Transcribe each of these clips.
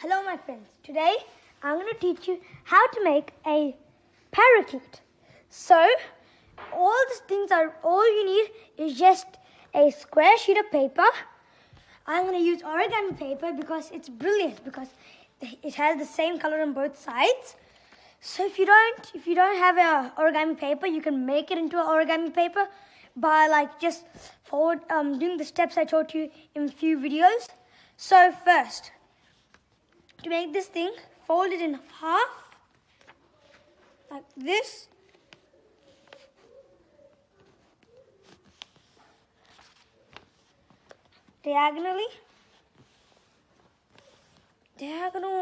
Hello my friends, today I'm going to teach you how to make a parakeet. So all you need is just a square sheet of paper. I'm going to use origami paper because it's brilliant, because it has the same color on both sides. So if you don't have a origami paper, you can make it into an origami paper by just doing the steps I taught you in a few videos. So first, to make this thing, fold it in half, like this. Diagonal,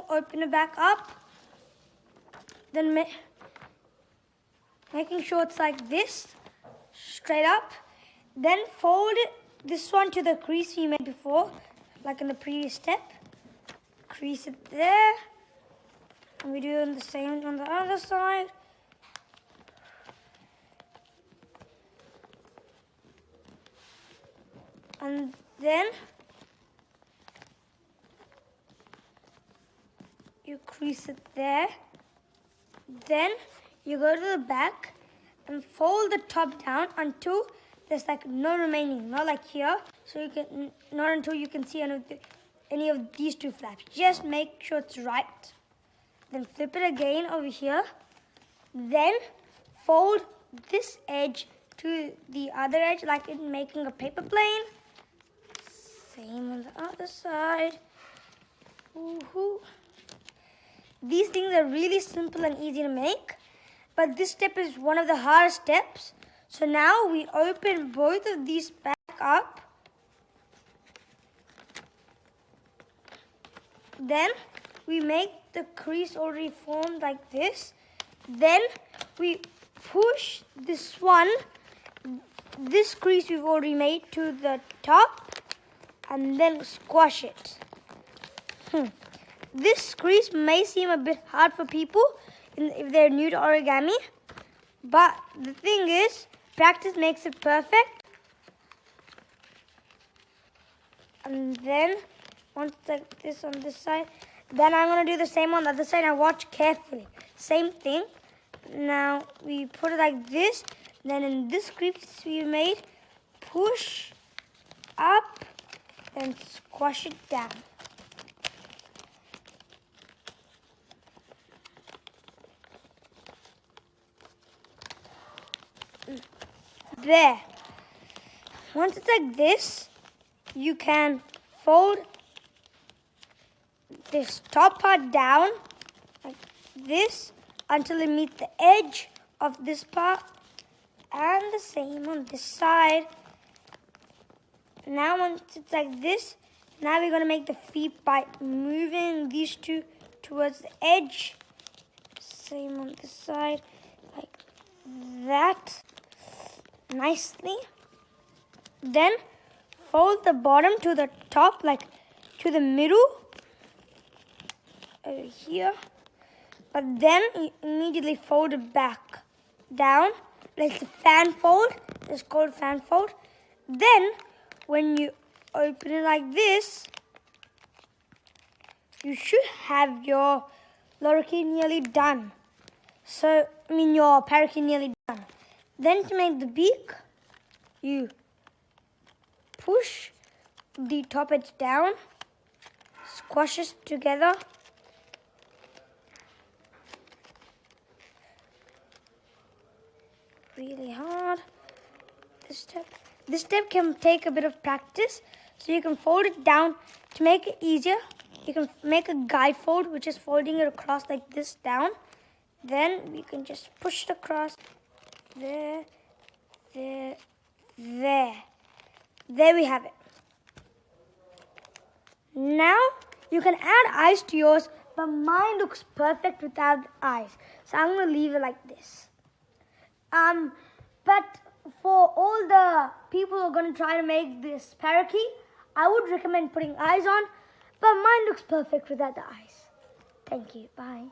open it back up. Then making sure it's like this, straight up. Then fold this one to the crease we made before, like in the previous step. Crease it there, and we do the same on the other side. And then you crease it there. Then you go to the back and fold the top down until there's no remaining, not like here. So not until you can see any of these two flaps. Just make sure it's right. Then flip it again over here. Then fold this edge to the other edge, like in making a paper plane. Same on the other side. Woohoo. These things are really simple and easy to make, but this step is one of the hardest steps. So now we open both of these back up. Then we make the crease already formed like this. Then we push this crease we've already made to the top, and then squash it. This crease may seem a bit hard for people if they're new to origami, but the thing is, practice makes it perfect. And then once like this on this side, then I'm going to do the same on the other side. Now watch carefully. Same thing. Now we put it like this. Then in this crease we made, push up and squash it down. There. Once it's like this, you can fold this top part down like this until it meets the edge of this part, and the same on this side. Now once it's like this, now we're going to make the feet by moving these two towards the edge. Same on this side, like that. Nicely. Then fold the bottom to the top, like to the middle over here, but then you immediately fold it back down, like the fan fold. It's called fan fold. Then when you open it like this, you should have your lorikeet nearly done. Your parakeet nearly done. Then to make the beak, you push the top edge down, squash it together, really hard. This step can take a bit of practice, so you can fold it down. To make it easier, you can make a guide fold, which is folding it across like this down. Then you can just push it across. There. There we have it. Now you can add eyes to yours, but mine looks perfect without eyes. So I'm going to leave it like this. But for all the people who are going to try to make this parakeet, I would recommend putting eyes on, but mine looks perfect without the eyes. Thank you. Bye.